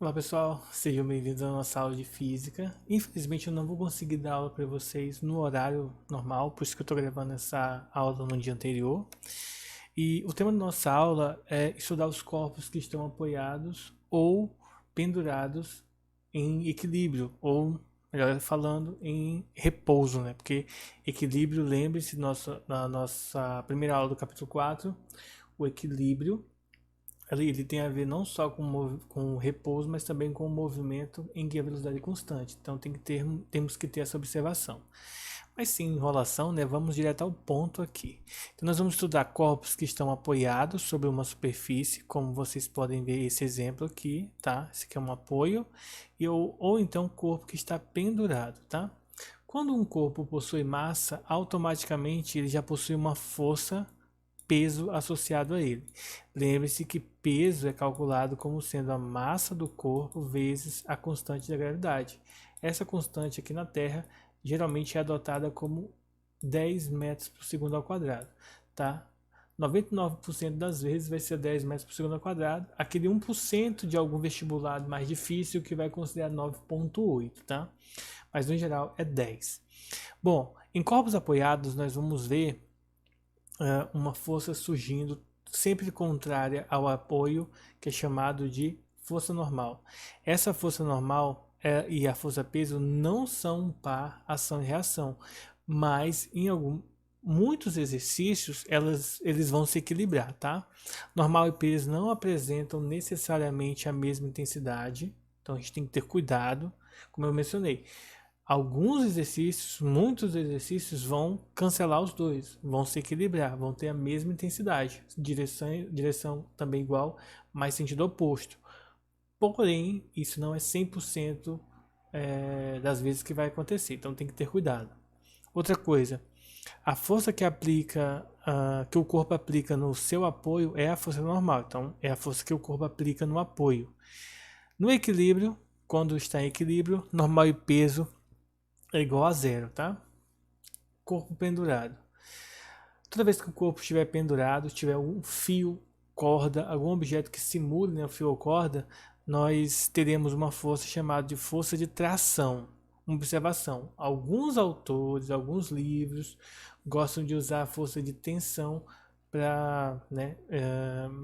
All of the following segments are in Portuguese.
Olá pessoal, sejam bem-vindos à nossa aula de física. Infelizmente eu não vou conseguir dar aula para vocês no horário normal, por isso que eu estou gravando essa aula no dia anterior. E o tema da nossa aula é estudar os corpos que estão apoiados ou pendurados em equilíbrio, ou melhor falando, em repouso, né? Porque equilíbrio, lembre-se, na nossa primeira aula do capítulo 4, o equilíbrio ele tem a ver não só com o repouso, mas também com o movimento em que a velocidade é constante. Então temos que ter essa observação. Mas sem enrolação, né, vamos direto ao ponto aqui. Então nós vamos estudar corpos que estão apoiados sobre uma superfície, como vocês podem ver esse exemplo aqui, tá? Esse aqui é um apoio, ou então corpo que está pendurado, tá? Quando um corpo possui massa, automaticamente ele já possui uma força peso associado a ele. Lembre-se que peso é calculado como sendo a massa do corpo vezes a constante da gravidade. Essa constante aqui na Terra geralmente é adotada como 10 metros por segundo ao quadrado, tá? 99% das vezes vai ser 10 metros por segundo ao quadrado. Aquele 1% de algum vestibulado mais difícil que vai considerar 9,8, tá? Mas no geral é 10. Bom, em corpos apoiados nós vamos ver uma força surgindo sempre contrária ao apoio, que é chamado de força normal. Essa força normal e a força peso não são um par ação e reação, mas em muitos exercícios eles vão se equilibrar, tá? Normal e peso não apresentam necessariamente a mesma intensidade, então a gente tem que ter cuidado, como eu mencionei. Alguns exercícios, muitos exercícios vão cancelar os dois, vão se equilibrar, vão ter a mesma intensidade, direção também igual, mas sentido oposto. Porém, isso não é 100% das vezes que vai acontecer, então tem que ter cuidado. Outra coisa, a força que o corpo aplica no seu apoio é a força normal, então é a força que o corpo aplica no apoio. No equilíbrio, quando está em equilíbrio, normal e peso é igual a zero, tá? Corpo pendurado. Toda vez que o corpo estiver pendurado, tiver um fio, corda, algum objeto que simule, né, o fio ou corda, nós teremos uma força chamada de força de tração. Uma observação: alguns autores, alguns livros gostam de usar a força de tensão para, né,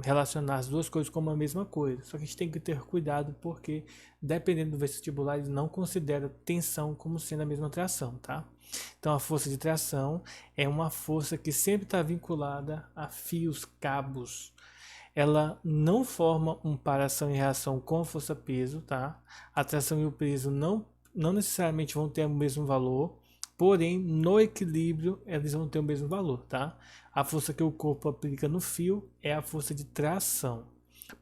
relacionar as duas coisas como a mesma coisa. Só que a gente tem que ter cuidado porque, dependendo do vestibular, ele não considera tensão como sendo a mesma tração, tá? Então, a força de tração é uma força que sempre está vinculada a fios, cabos. Ela não forma um par ação e reação com a força peso, tá? A tração e o peso não necessariamente vão ter o mesmo valor, porém, no equilíbrio, eles vão ter o mesmo valor, tá? A força que o corpo aplica no fio é a força de tração.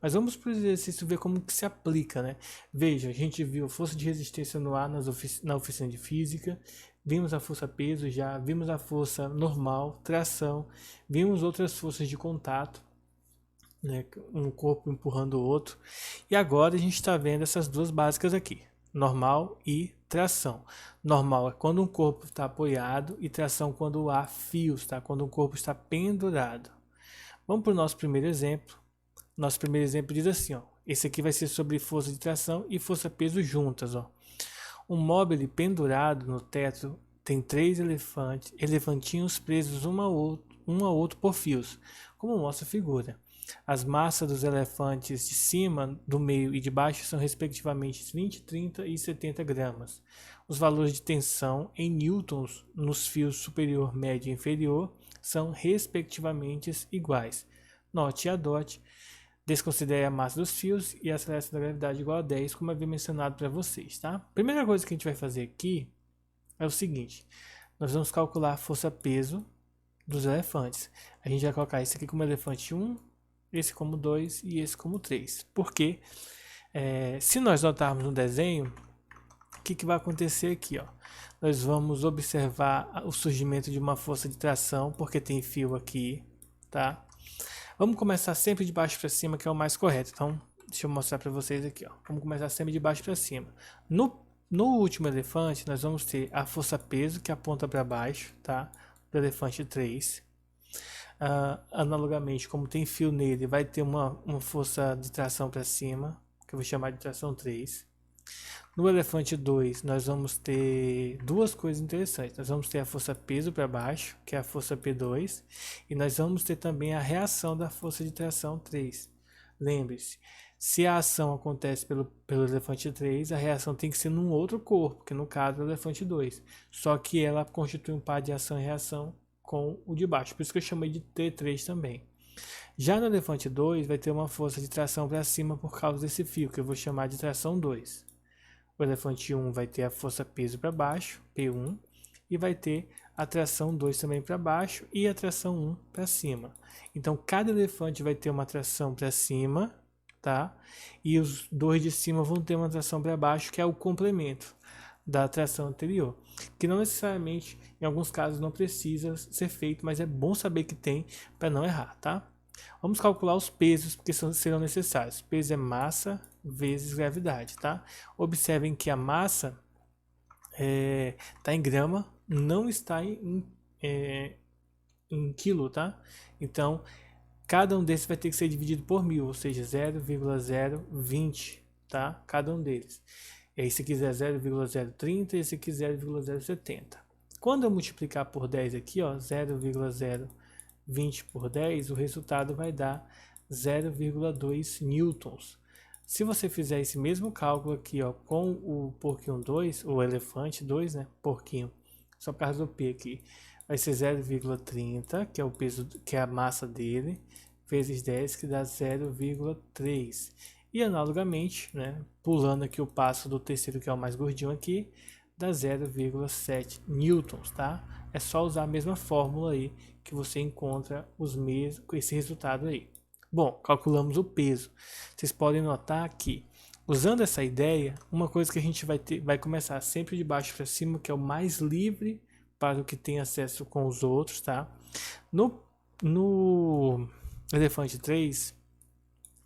Mas vamos para o exercício ver como que se aplica, né? Veja, a gente viu força de resistência no ar na oficina de física, vimos a força peso já, vimos a força normal, tração, vimos outras forças de contato, né? Um corpo empurrando o outro. E agora a gente está vendo essas duas básicas aqui, normal e tração. Normal é quando um corpo está apoiado e tração quando há fios, tá? Quando o corpo está pendurado. Vamos para o nosso primeiro exemplo. Nosso primeiro exemplo diz assim, ó. Esse aqui vai ser sobre força de tração e força-peso juntas, ó. Um móvel pendurado no teto tem três elefantinhos presos um a outro por fios, como mostra a figura. As massas dos elefantes de cima, do meio e de baixo são respectivamente 20, 30 e 70 gramas. Os valores de tensão em newtons nos fios superior, médio e inferior são respectivamente iguais. Note e adote. Desconsidere a massa dos fios e a aceleração da gravidade igual a 10, como eu havia mencionado para vocês, tá? Primeira coisa que a gente vai fazer aqui é o seguinte. Nós vamos calcular a força-peso dos elefantes. A gente vai colocar esse aqui como elefante 1, esse como 2 e esse como 3. Porque se nós notarmos no desenho, o que vai acontecer aqui? Ó? Nós vamos observar o surgimento de uma força de tração, porque tem fio aqui, tá? Vamos começar sempre de baixo para cima, que é o mais correto. Então, deixa eu mostrar para vocês aqui. Ó. Vamos começar sempre de baixo para cima. No último elefante, nós vamos ter a força-peso, que aponta para baixo, tá? Do elefante 3. Analogamente, como tem fio nele, vai ter uma força de tração para cima, que eu vou chamar de tração 3. No elefante 2, nós vamos ter duas coisas interessantes. Nós vamos ter a força peso para baixo, que é a força P2, e nós vamos ter também a reação da força de tração 3. Lembre-se, se a ação acontece pelo elefante 3, a reação tem que ser num outro corpo, que no caso é o elefante 2. Só que ela constitui um par de ação e reação com o de baixo, por isso que eu chamei de T3 também. Já no elefante 2, vai ter uma força de tração para cima por causa desse fio, que eu vou chamar de tração 2. O elefante 1 vai ter a força peso para baixo, P1, e vai ter a tração 2 também para baixo e a tração 1 para cima. Então, cada elefante vai ter uma tração para cima, tá? E os dois de cima vão ter uma tração para baixo, que é o complemento da tração anterior. Que não necessariamente, em alguns casos, não precisa ser feito, mas é bom saber que tem para não errar, tá? Vamos calcular os pesos, porque serão necessários. Peso é massa vezes gravidade, tá? Observem que a massa está em grama, não está em quilo, tá? Então, cada um desses vai ter que ser dividido por 1000, ou seja, 0,020, tá? Cada um deles. E aí, se quiser 0,030 e se quiser 0,070. Quando eu multiplicar por 10 aqui, ó, 0,020 por 10, o resultado vai dar 0,2 newtons. Se você fizer esse mesmo cálculo aqui, ó, com o porquinho 2, o elefante 2, né, porquinho, só por causa do P aqui, vai ser 0,30, que é o peso, que é a massa dele, vezes 10, que dá 0,3. E analogamente, né, pulando aqui o passo do terceiro, que é o mais gordinho aqui, dá 0,7 newtons, tá? É só usar a mesma fórmula aí que você encontra os mesmos com esse resultado aí. Bom, calculamos o peso. Vocês podem notar que, usando essa ideia, uma coisa que a gente vai começar sempre de baixo para cima, que é o mais livre para o que tem acesso com os outros, tá? No elefante 3,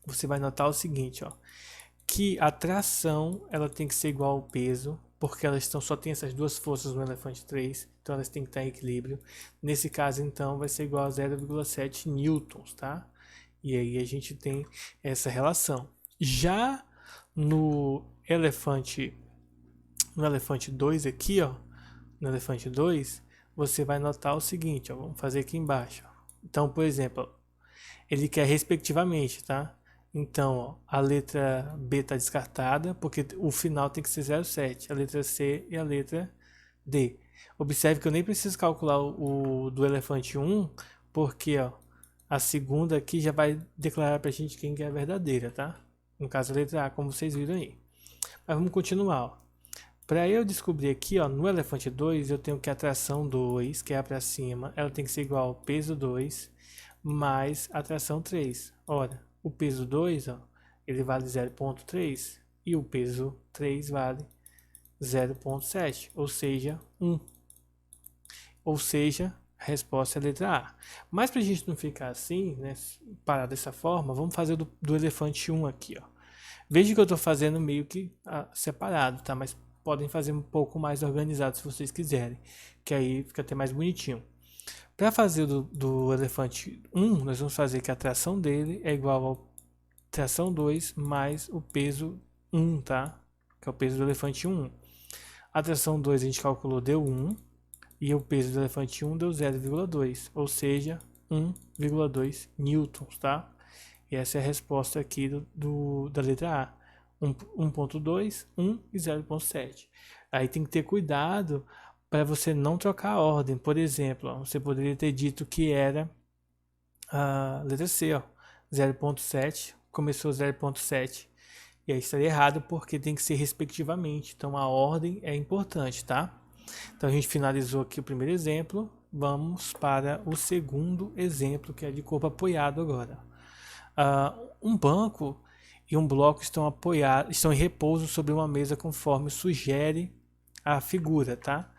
você vai notar o seguinte, ó, que a tração ela tem que ser igual ao peso, porque elas só tem essas duas forças no elefante 3, então elas têm que estar em equilíbrio. Nesse caso, então, vai ser igual a 0,7 newtons, tá? E aí a gente tem essa relação. Já no elefante 2 aqui, ó, no elefante 2, você vai notar o seguinte, ó, vamos fazer aqui embaixo. Ó. Então, por exemplo, ele quer respectivamente, tá? Então, ó, a letra B está descartada, porque o final tem que ser 0,7, a letra C e a letra D. Observe que eu nem preciso calcular o do elefante 1, porque ó, a segunda aqui já vai declarar para a gente quem que é a verdadeira, tá? No caso, a letra A, como vocês viram aí. Mas vamos continuar. Para eu descobrir aqui, ó, no elefante 2, eu tenho que a tração 2, que é a para cima, ela tem que ser igual ao peso 2 mais a tração 3. Ora, o peso 2, ó, ele vale 0,3 e o peso 3 vale 0,7, ou seja, 1. Ou seja, a resposta é a letra A. Mas para a gente não ficar assim, né, parar dessa forma, vamos fazer do elefante 1 aqui. Ó. Veja que eu estou fazendo meio que separado, tá? Mas podem fazer um pouco mais organizado se vocês quiserem, que aí fica até mais bonitinho. Para fazer do elefante 1, nós vamos fazer que a tração dele é igual ao tração 2 mais o peso 1, tá? Que é o peso do elefante 1. A tração 2 a gente calculou deu 1 e o peso do elefante 1 deu 0,2, ou seja, 1,2 newtons, tá? E essa é a resposta aqui da letra A. 1,2, 1 e 0,7. Aí tem que ter cuidado para você não trocar a ordem. Por exemplo, ó, você poderia ter dito que era a letra C, ó, 0,7, começou 0,7. E aí estaria errado porque tem que ser respectivamente. Então a ordem é importante, tá? Então a gente finalizou aqui o primeiro exemplo. Vamos para o segundo exemplo, que é de corpo apoiado agora. Um banco e um bloco estão em repouso sobre uma mesa conforme sugere a figura, tá?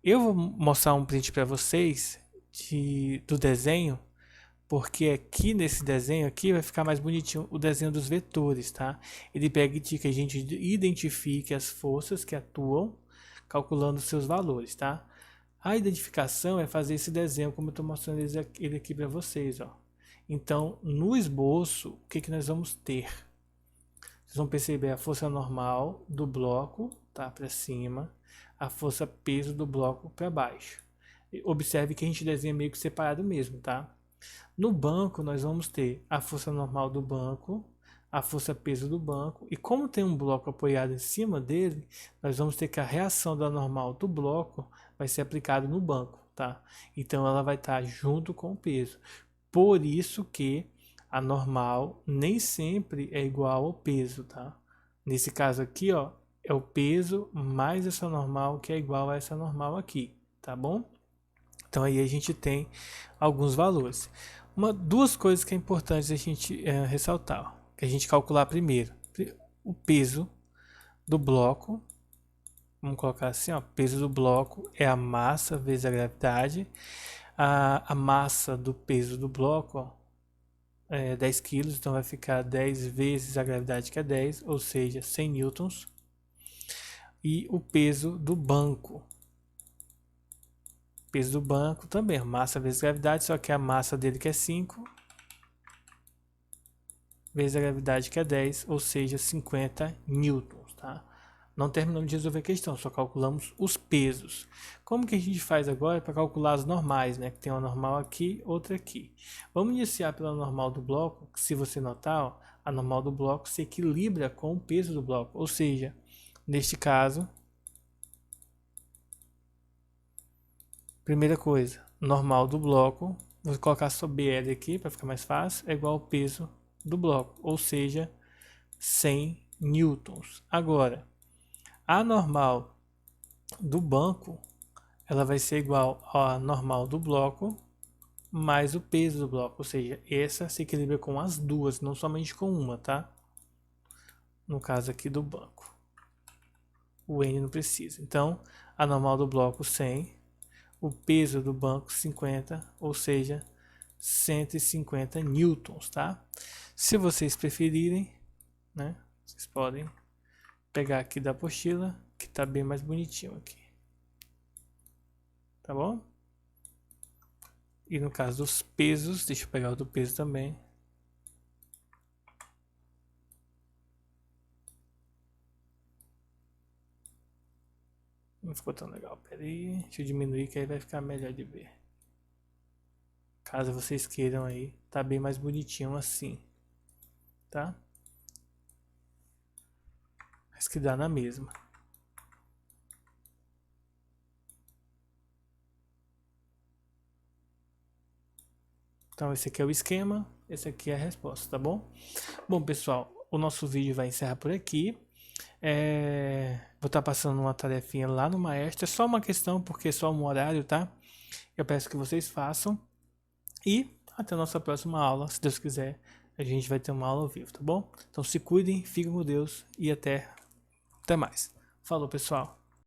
Eu vou mostrar um print para vocês do desenho, porque aqui nesse desenho aqui vai ficar mais bonitinho o desenho dos vetores, tá? Ele permite que a gente identifique as forças que atuam, calculando seus valores, tá? A identificação é fazer esse desenho como eu estou mostrando ele aqui para vocês, ó. Então, no esboço, o que nós vamos ter? vocês vão perceber a força normal do bloco, tá, para cima, a força peso do bloco para baixo. Observe que a gente desenha meio que separado mesmo, tá? No banco, nós vamos ter a força normal do banco, a força peso do banco, e como tem um bloco apoiado em cima dele, nós vamos ter que a reação da normal do bloco vai ser aplicada no banco, tá? Então ela vai estar junto com o peso. Por isso que a normal nem sempre é igual ao peso, tá? Nesse caso aqui, ó, é o peso mais essa normal que é igual a essa normal aqui, tá bom? Então aí a gente tem alguns valores. Duas coisas que é importante a gente ressaltar, que a gente calcular primeiro. O peso do bloco, vamos colocar assim, ó, peso do bloco é a massa vezes a gravidade. A massa do peso do bloco, ó, é 10 quilos, então vai ficar 10 vezes a gravidade, que é 10, ou seja, 100 newtons. E o peso do banco. Peso do banco também, massa vezes gravidade, só que a massa dele que é 5, vezes a gravidade que é 10, ou seja, 50 newtons, tá? Não terminamos de resolver a questão, só calculamos os pesos. Como que a gente faz agora para calcular as normais, né? Que tem uma normal aqui, outra aqui. Vamos iniciar pela normal do bloco, que se você notar, ó, a normal do bloco se equilibra com o peso do bloco, ou seja, neste caso, primeira coisa, normal do bloco, vou colocar só BL aqui para ficar mais fácil, é igual ao peso do bloco, ou seja, 100 newtons. Agora, a normal do banco, ela vai ser igual à normal do bloco mais o peso do bloco, ou seja, essa se equilibra com as duas, não somente com uma, tá? No caso aqui do banco. O N não precisa. Então, a normal do bloco 100, o peso do banco 50, ou seja, 150 newtons, tá? Se vocês preferirem, né, vocês podem pegar aqui da apostila, que tá bem mais bonitinho aqui. Tá bom? E no caso dos pesos, deixa eu pegar o do peso também. Não ficou tão legal. Pera aí, deixa eu diminuir que aí vai ficar melhor de ver. Caso vocês queiram aí, tá bem mais bonitinho assim, tá? Mas que dá na mesma. Então esse aqui é o esquema, esse aqui é a resposta, tá bom? Bom, pessoal, o nosso vídeo vai encerrar por aqui. Vou estar passando uma tarefinha lá no Maestro, é só uma questão, porque é só um horário, tá? Eu peço que vocês façam. E até a nossa próxima aula, se Deus quiser, a gente vai ter uma aula ao vivo, tá bom? Então se cuidem, fiquem com Deus e até mais. Falou, pessoal!